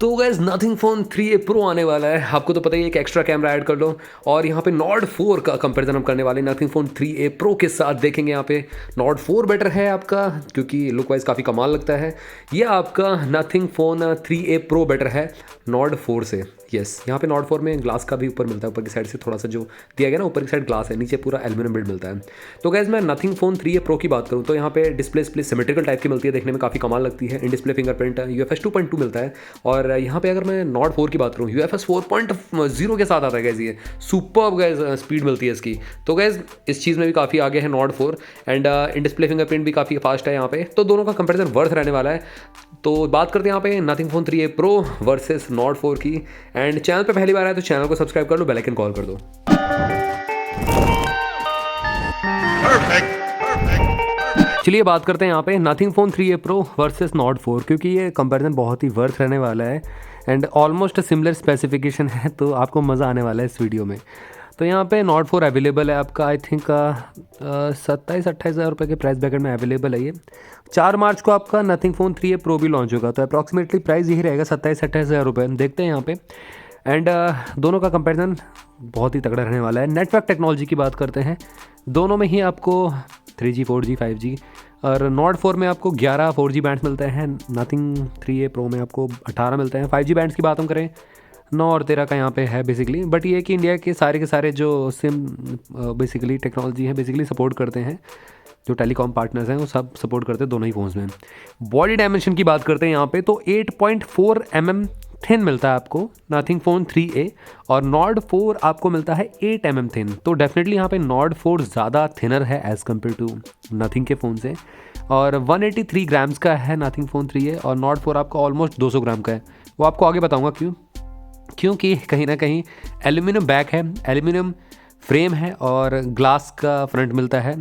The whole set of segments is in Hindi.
तो guys nothing phone 3A Pro आने वाला है। आपको तो पता ही है, एक एक्स्ट्रा कैमरा ऐड कर लो। और यहाँ पे नॉर्ड 4 का कंपैरिजन हम करने वाले हैं नथिंग फ़ोन 3A Pro के साथ। देखेंगे यहाँ पे नॉर्ड 4 बेटर है आपका, क्योंकि लुक वाइज काफ़ी कमाल लगता है। ये आपका nothing phone 3A Pro better है नॉर्ड 4 से। यस, यहाँ पे नॉर्ड 4 में ग्लास का भी ऊपर मिलता है, ऊपर की साइड से थोड़ा सा जो दिया गया ना, ऊपर की साइड ग्लास है, नीचे पूरा एल्यूमिनियम बिल्ड मिलता है। तो गाइस मैं नथिंग फ़ोन 3A Pro की बात करूँ तो यहाँ पे डिस्प्ले सिमेट्रिकल टाइप की मिलती है, देखने में काफ़ी कमाल लगती है। इन डिस्प्ले फिंगरप्रिंट UFS 2.2 मिलता है। और यहाँ पे अगर मैं नॉर्ड 4 की बात करूँ, UFS 4.0 के साथ आता है गाइस। ये सुपर्ब गाइस स्पीड मिलती है इसकी। तो गाइस इस चीज़ में भी काफ़ी आगे है Nord 4। And in display fingerprint भी काफ़ी फास्ट है यहाँ पे। तो दोनों का कंपैरिजन वर्थ रहने वाला है। तो बात करते हैं यहाँ पे nothing phone 3A Pro versus Nord 4 की। एंड चैनल पे पहली बार आए तो चैनल को सब्सक्राइब कर लो, बेल आइकन कॉल कर दो। चलिए बात करते हैं यहाँ पे nothing phone 3A Pro versus Nord 4, क्योंकि ये कंपैरिजन बहुत ही वर्थ रहने वाला है एंड ऑलमोस्ट सिमिलर स्पेसिफिकेशन है। तो आपको मज़ा आने वाला है इस वीडियो में। तो यहाँ पे नॉर्ड 4 अवेलेबल है आपका, आई थिंक 27-28 हज़ार रुपये के प्राइस ब्रैकेट में अवेलेबल है ये। 4 मार्च को आपका नथिंग फ़ोन 3A Pro भी लॉन्च होगा, तो अप्रॉक्सीमेटली प्राइस यही रहेगा 27-28 हज़ार रुपये। देखते हैं यहाँ पे। एंड दोनों का कंपैरिजन बहुत ही तगड़ा रहने वाला है। नेटवर्क टेक्नोलॉजी की बात करते हैं, दोनों में ही आपको 3G 4G 5G और नॉर्ड 4 में आपको 11 4G बैंड्स मिलते हैं। नथिंग 3A Pro में आपको 18 मिलते हैं। 5G बैंड्स की बात हम करें 9 और 13 का यहाँ पे है बेसिकली। बट ये है कि इंडिया के सारे जो सिम बेसिकली टेक्नोलॉजी है बेसिकली सपोर्ट करते हैं, जो टेलीकॉम पार्टनर्स हैं वो सब सपोर्ट करते हैं दोनों ही फ़ोन्स में। बॉडी डायमेंशन की बात करते हैं यहाँ पे तो 8.4 mm थिन मिलता है आपको नथिंग फ़ोन 3A, और नॉर्ड 4 आपको मिलता है 8 mm थिन। तो डेफिनेटली यहाँ पे नॉर्ड 4 ज़्यादा थिनर है एज़ कम्पेयर टू नथिंग के फ़ोन से। और 183 ग्राम्स का है नथिंग फ़ोन 3A और नॉर्ड 4 आपका ऑलमोस्ट 200 ग्राम का है। वो आपको आगे बताऊँगा क्योंकि कहीं ना कहीं एल्यूमिनियम बैक है, एल्यूमिनियम फ्रेम है और ग्लास का फ्रंट मिलता है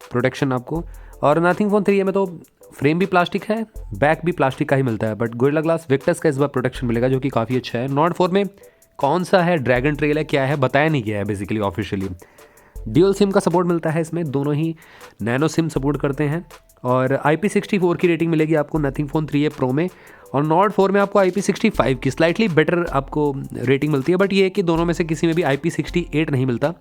प्रोटेक्शन आपको। और नथिंग फ़ोन 3A में तो फ्रेम भी प्लास्टिक है, बैक भी प्लास्टिक का ही मिलता है, बट गोरिल्ला ग्लास विक्टस का इस बार प्रोटेक्शन मिलेगा जो कि काफ़ी अच्छा है। नॉर्ड 4 में कौन सा है, ड्रैगन ट्रेल है, क्या है, बताया नहीं गया है बेसिकली ऑफिशियली। ड्यूल सिम का सपोर्ट मिलता है इसमें, दोनों ही नैनो सिम सपोर्ट करते हैं। और IP64 की रेटिंग मिलेगी आपको नथिंग फ़ोन 3A Pro में, और नॉर्ड 4 में आपको IP65 की स्लाइटली बेटर आपको रेटिंग मिलती है। बट ये है कि दोनों में से किसी में भी IP68 नहीं मिलता,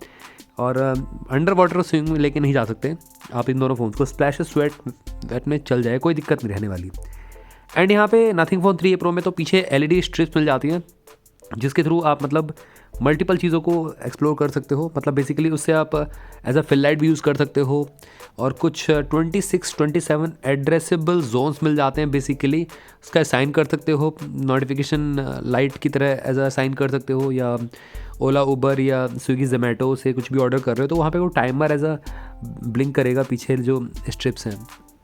और अंडर वाटर स्विंग में लेके नहीं जा सकते आप इन दोनों फ़ोन्स को। स्प्लैश वेट में चल जाए, कोई दिक्कत नहीं रहने वाली। एंड यहाँ पे नथिंग फ़ोन 3A Pro में तो पीछे LED स्ट्रिप्स मिल जाती हैं, जिसके थ्रू आप मतलब मल्टीपल चीज़ों को एक्सप्लोर कर सकते हो। मतलब बेसिकली उससे आप एज अ फिल लाइट भी यूज़ कर सकते हो, और कुछ 26-27 एड्रेसेबल जोन्स मिल जाते हैं बेसिकली। उसका असाइन कर सकते हो, नोटिफिकेशन लाइट की तरह एज अ असाइन कर सकते हो, या ओला उबर या स्विगी जोमेटो से कुछ भी ऑर्डर कर रहे हो तो वहाँ पे वो टाइमर एज अ ब्लिंक करेगा पीछे जो स्ट्रिप्स हैं।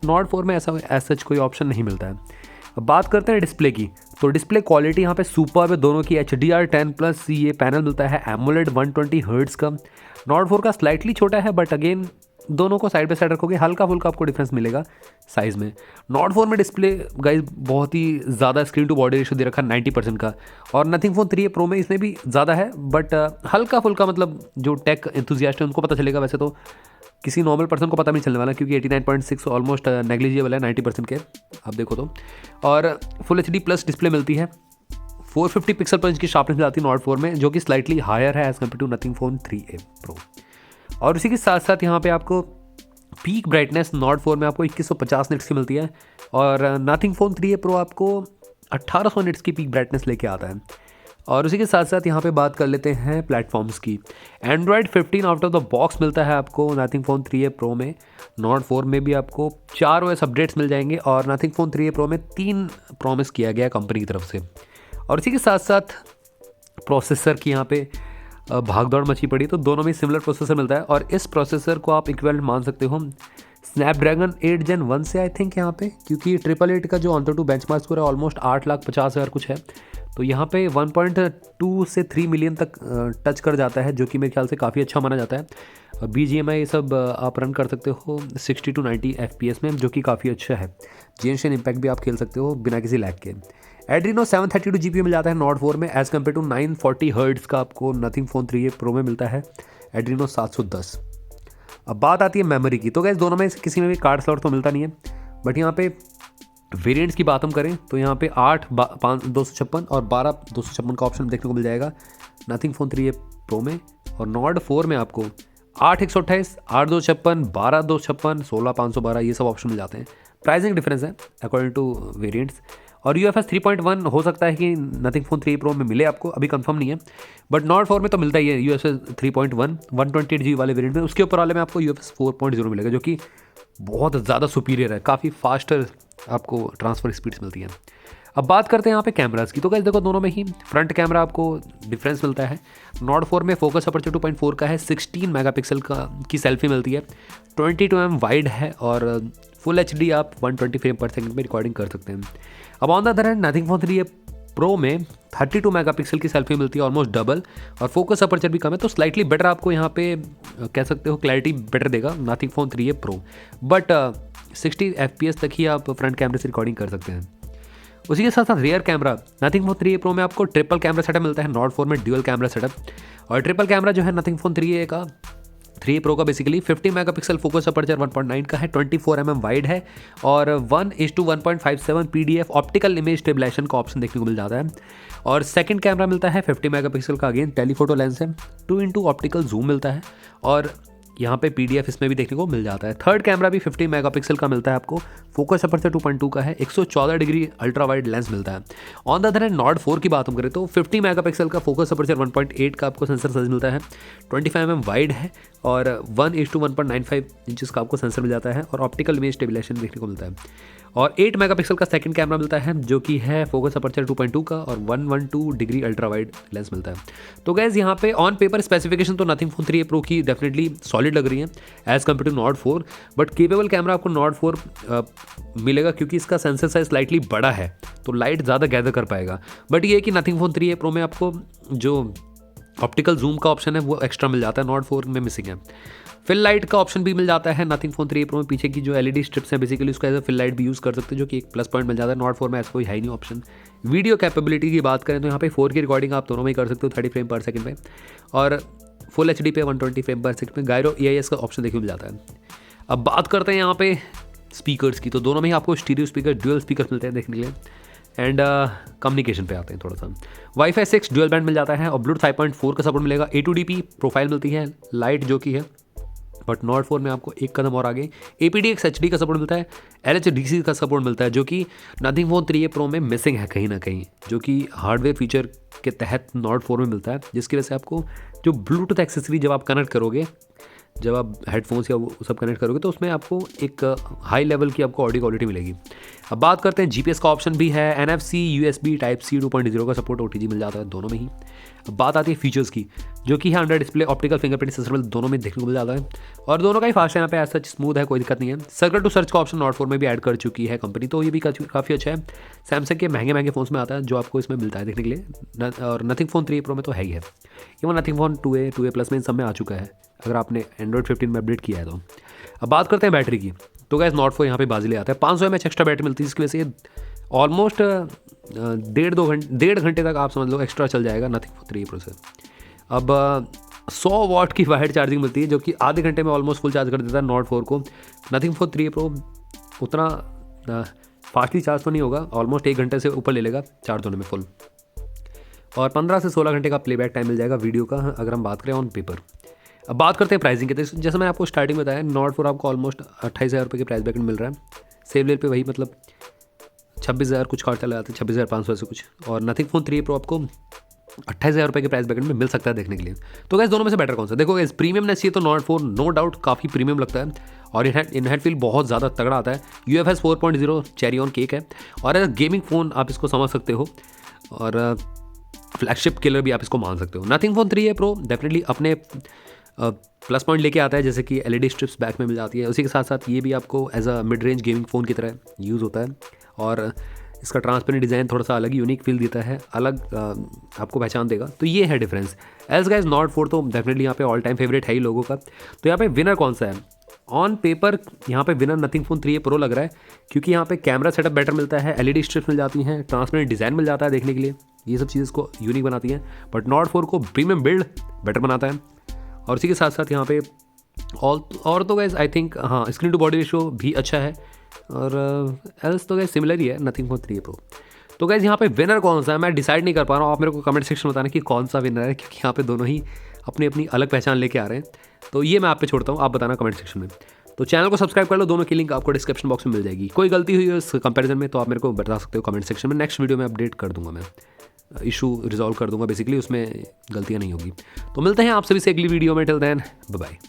नॉर्ड 4 में ऐसा सच कोई ऑप्शन नहीं मिलता है। अब बात करते हैं डिस्प्ले की, तो डिस्प्ले क्वालिटी यहाँ पे सुपर है दोनों की। HDR10+ ये पैनल मिलता है एमोलेड 120 हर्ट्ज़ का। नॉर्ड 4 का स्लाइटली छोटा है, बट अगेन दोनों को साइड बाय साइड रखोगे हल्का फुल्का आपको डिफरेंस मिलेगा साइज़ में। नॉर्ड 4 में डिस्प्ले गाइस बहुत ही ज़्यादा स्क्रीन टू बॉडी रेशियो दे रखा है 90% का, और नथिंग फ़ोन 3A Pro में इसमें भी ज़्यादा है, बट हल्का फुल्का मतलब जो टेक एंथुजियास्ट है उनको पता चलेगा। वैसे तो किसी नॉर्मल पर्सन को पता नहीं चलने वाला, क्योंकि 89.6 ऑलमोस्ट नेग्लिजिबल है 90% के आप देखो तो। और फुल HD+ डिस्प्ले मिलती है, 450 पिक्सल पंच की शार्पनेस मिल जाती है नॉर्ड 4 में, जो कि स्लाइटली हायर है as compared to nothing phone 3A Pro। और इसी के साथ साथ यहाँ पे आपको पीक ब्राइटनेस नॉर्ड 4 में आपको 2150 निट्स की मिलती है, और नथिंग फ़ोन 3A Pro आपको 1800 निट्स की पीक ब्राइटनेस लेके आता है। और उसी के साथ साथ यहाँ पे बात कर लेते हैं प्लेटफॉर्म्स की। Android 15 out of the box मिलता है आपको नथिंग फ़ोन 3A Pro में। नॉर्ड 4 में भी आपको 4 OS अपडेट्स मिल जाएंगे, और नथिंग फ़ोन 3A Pro में 3 प्रॉमिस किया गया कंपनी की तरफ से। और इसी के साथ साथ प्रोसेसर की यहाँ पे भागदौड़ मची पड़ी, तो दोनों में सिमिलर प्रोसेसर मिलता है, और इस प्रोसेसर को आप इक्विवेलेंट मान सकते हो स्नैपड्रैगन 8 Gen 1 से आई थिंक यहाँ पे, क्योंकि 888 का जो ऑन2 बेंचमार्क स्कोर है ऑलमोस्ट 8,50,000 कुछ है। तो यहाँ पे 1.2 से 3 मिलियन तक टच कर जाता है, जो कि मेरे ख्याल से काफ़ी अच्छा माना जाता है। BGMI ये सब आप रन कर सकते हो 60 to 90 FPS में, जो कि काफ़ी अच्छा है। जेनशन इम्पैक्ट भी आप खेल सकते हो बिना किसी लैग के। Adreno 732 GPU मिल जाता है नॉर्ड 4 में, एज़ कम्पेयर टू 940 हर्ट्ज़ का आपको नथिंग फ़ोन 3A Pro में मिलता है Adreno 710। अब बात आती है मेमोरी की, तो गैस दोनों में किसी में भी कार्ड स्लॉट तो मिलता नहीं है, बट यहाँ पे वेरिएंट्स की बात हम करें तो यहाँ पे 8 256 और 12 256 का ऑप्शन देखने को मिल जाएगा नथिंग फ़ोन 3A प्रो में। और नॉर्ड 4 में आपको 8 128, 8 256, 12 256, 16 512 ये सब ऑप्शन मिल जाते हैं। प्राइसिंग डिफरेंस है अकॉर्डिंग टू वेरिएंट्स। और UFS 3.1 हो सकता है कि नथिंग फ़ोन 3A प्रो में मिले आपको, अभी कंफर्म नहीं है, बट नॉर्ड 4 में तो मिलता ही है UFS 3.1 128GB वाले वेरिएंट में। उसके ऊपर वाले में आपको UFS 4.0 मिलेगा जो कि बहुत ज़्यादा सुपीरियर है, काफ़ी फास्टर आपको ट्रांसफ़र स्पीड्स मिलती हैं। अब बात करते हैं यहाँ पे कैमरास की। तो गाइस देखो दोनों में ही फ्रंट कैमरा आपको डिफरेंस मिलता है। नॉर्ड 4 में फोकस अपर्चर 2.4 का है, 16 मेगापिक्सल की सेल्फी मिलती है, 22mm वाइड है और फुल HD आप 120 फ्रेम पर सेकंड में रिकॉर्डिंग कर सकते हैं। अब on the other hand nothing phone 3A pro में 32 मेगापिक्सल की सेल्फी मिलती है, ऑलमोस्ट डबल, और फोकस अपर्चर भी कम है, तो स्लाइटली बेटर आपको यहाँ पे कह सकते हो क्लैरिटी बेटर देगा nothing phone 3A pro. But 60 FPS तक ही आप फ्रंट कैमरे से रिकॉर्डिंग कर सकते हैं। उसी के साथ साथ rear camera nothing phone 3A pro में आपको ट्रिपल कैमरा सेटअप मिलता है, नॉर्ड 4 में ड्यूअल कैमरा सेटअप। और ट्रिपल कैमरा जो है नथिंग फ़ोन 3A प्रो का बेसिकली 50 मेगापिक्सल फोकस अपर्चर 1.9 का है, 24mm वाइड है और 1:1.57 PDF ऑप्टिकल इमेज स्टेबलाइजेशन का ऑप्शन देखने को मिल जाता है। और सेकंड कैमरा मिलता है 50 मेगापिक्सल का, अगेन टेलीफोटो लेंस है, 2x ऑप्टिकल जूम मिलता है और यहाँ पे PDF इसमें भी देखने को मिल जाता है। थर्ड कैमरा भी 50 मेगापिक्सल का मिलता है आपको, फोकस अपर्चर 2.2 का है, 114 डिग्री अल्ट्रा वाइड लेंस मिलता है। On the other hand Nord 4 की बात हम करें तो 50 मेगापिक्सल का फोकस अपर्चर 1.8 का आपको सेंसर साइज मिलता है, 25mm वाइड है और 1:1.95 इंचेस का आपको सेंसर मिल जाता है और ऑप्टिकल इमेज स्टेबलाइजेशन देखने को मिलता है। और 8 मेगापिक्सल का सेकंड कैमरा मिलता है जो कि है फोकस अपर्चर 2.2 का और 112 डिग्री अल्ट्रा वाइड लेंस मिलता है। तो गैस यहाँ पे ऑन पेपर स्पेसिफिकेशन तो नथिंग फ़ोन 3A प्रो की डेफिनेटली सॉलिड लग रही है as compared to Nord 4, but capable camera आपको नॉर्ड 4 मिलेगा क्योंकि इसका सेंसर साइज स्लाइटली बड़ा है तो लाइट ज़्यादा गैदर कर पाएगा। बट ये है कि नथिंग फ़ोन 3A प्रो में आपको जो ऑप्टिकल जूम का ऑप्शन है वो एक्स्ट्रा मिल जाता है, नॉर्ड 4 में मिसिंग है। फिल लाइट का ऑप्शन भी मिल जाता है नथिंग फ़ोन 3A प्रो में, पीछे की जो LED स्ट्रिप्स हैं बेसिकली उसका एज अ फिल लाइट भी यूज़ कर सकते हैं जो कि एक प्लस पॉइंट मिल जाता है। नॉर्ड 4 में ऐसा कोई है ही नहीं ऑप्शन। वीडियो कैपेबिलिटी की बात करें तो यहाँ पे 4K रिकॉर्डिंग आप दोनों में ही कर सकते हो 30 फ्रेम पर सेकंड में और फुल HD पे 120 फ्रेम पर सेकंड में। गायरो EIS का ऑप्शन देखने को मिल जाता है। अब बात करते हैं यहाँ पे स्पीकर्स की, तो दोनों में ही आपको स्टीरियो स्पीकर ड्यूअल स्पीकर मिलते हैं देखने के लिए। एंड कम्युनिकेशन पे आते हैं थोड़ा सा, वाईफाई 6 ड्यूअल बैंड मिल जाता है और ब्लूटूथ 5.4 का सपोर्ट मिलेगा, A2DP प्रोफाइल मिलती है, लाइट जो कि है, बट नॉर्ड 4 में आपको एक कदम और आगे APDX HD का सपोर्ट मिलता है, LHDC का सपोर्ट मिलता है जो कि नथिंग फ़ोन 3A प्रो में मिसिंग है कहीं ना कहीं, जो कि हार्डवेयर फीचर के तहत नॉर्ड 4 में मिलता है, जिसकी वजह से आपको जो ब्लूटूथ एक्सेसरी जब आप कनेक्ट करोगे, जब आप हेडफोन्स या वो सब कनेक्ट करोगे तो उसमें आपको एक हाई लेवल की आपको ऑडियो क्वालिटी मिलेगी। अब बात करते हैं GPS का ऑप्शन भी है, NFC USB Type-C 2.0 का सपोर्ट OTG मिल जाता है दोनों में ही। अब बात आती है फीचर्स की जो कि है under display optical fingerprint sensor दोनों में देखने को मिल जाता है और दोनों का ही फास्ट है, यहाँ पे ऐसा स्मूथ है, कोई दिक्कत नहीं है। सर्कल टू सर्च का ऑप्शन नॉर्ड 4 में भी ऐड कर चुकी है कंपनी, तो ये भी काफ़ी अच्छा है। सैमसंग के महंगे फ़ोन्स में आता है जो आपको इसमें मिलता है देखने के लिए, और नथिंग फ़ोन 3A प्रो में तो है ही है। Even nothing phone 2A plus में इन सब में आ चुका है अगर आपने एंड्रॉइड 15 में अपडेट किया है तो। अब बात करते हैं बैटरी की, तो गैस नॉर्ड 4 यहाँ पे बाजी ले आता है, 500 mAh एक्स्ट्रा बैटरी मिलती है जिसकी वजह से ऑलमोस्ट 1.5 घंटे तक आप समझ लो एक्स्ट्रा चल जाएगा नथिंग फ़ोन 3A प्रो से। अब 100 वाट की वायर्ड चार्जिंग मिलती है जो कि आधे घंटे में ऑलमोस्ट फुल चार्ज कर देता है नॉर्ड 4 को। नथिंग फ़ोन 3A प्रो उतना फास्टली चार्ज तो नहीं होगा, ऑलमोस्ट 1 घंटे से ऊपर ले लेगा चार्ज होने में फुल, और 15 से 16 घंटे का प्लेबैक टाइम मिल जाएगा वीडियो का अगर हम बात करें ऑन पेपर। अब बात करते हैं प्राइसिंग की, तो जैसे मैंने आपको स्टार्टिंग में बताया नॉर्ड 4 आपको ऑलमोस्ट 28,000 रुपये के प्राइस बैकेट मिल रहा है, सेव लेयर पे वही मतलब 26,000 कुछ कार्ड चला जाता है, 26,500 से कुछ, और नथिंग फ़ोन 3A प्रो आपको 28,000 रुपये के प्राइस बैकेट में मिल सकता है देखने के लिए। तो गैस दोनों में से बेटर कौन सा? देखो गैस प्रीमियमनेस चाहिए तो नॉर्ड 4 नो डाउट काफ़ी प्रीमियम लगता है और इन हैंड फील बहुत ज़्यादा तगड़ा आता है। UFS 4.0 चेरी ऑन केक है और एज गेमिंग फ़ोन आप इसको समझ सकते हो और फ्लैगशिप किलर भी आप इसको मान सकते हो। Nothing phone 3A pro definitely अपने प्लस पॉइंट लेके आता है, जैसे कि LED स्ट्रिप्स बैक में मिल जाती है, उसी के साथ साथ ये भी आपको as a mid range gaming phone की तरह यूज़ होता है और इसका ट्रांसपेरेंट डिज़ाइन थोड़ा सा अलग यूनिक फील देता है, अलग आपको पहचान देगा, तो ये है डिफरेंस। एज गाइज नॉर्ड 4 तो डेफिनेटली यहाँ पे ऑल टाइम फेवरेट है ही लोगों का। तो यहाँ पे विनर कौन सा है? ऑन पेपर यहाँ पे winner nothing phone 3A pro लग रहा है क्योंकि यहाँ पे कैमरा सेटअप बेटर मिलता है, LED स्ट्रिप्स मिल जाती हैं, ट्रांसपेरेंट डिज़ाइन मिल जाता है देखने के लिए, ये सब चीज़ को यूनिक बनाती हैं। बट नॉर्ड 4 को प्रीमियम बिल्ड बेटर बनाता है और इसी के साथ साथ यहाँ पे और तो गाइज आई थिंक हाँ स्क्रीन टू बॉडी रेशियो भी अच्छा है और एल्स तो गैस सिमिलर ही है नथिंग फोन 3A Pro। तो गैस यहाँ पे विनर कौन सा है मैं डिसाइड नहीं कर पा रहा हूँ, आप मेरे को कमेंट सेक्शन में बताना कि कौन सा विनर है, क्योंकि यहाँ पे दोनों ही अपनी अपनी अलग पहचान लेके आ रहे हैं। तो ये मैं आप पे छोड़ता हूँ, आप बताना कमेंट सेक्शन में। तो चैनल को सब्सक्राइब कर लो, दोनों की लिंक आपको डिस्क्रिप्शन बॉक्स में मिल जाएगी। कोई गलती हुई है इस कंपैरिजन में तो आप मेरे को बता सकते हो कमेंट सेक्शन में, नेक्स्ट वीडियो में अपडेट कर दूंगा, मैं इशू रिजॉल्व कर दूंगा बेसिकली, उसमें गलतियाँ नहीं होगी। तो मिलते हैं आप सभी से अगली वीडियो में, टिल देन बाय बाय।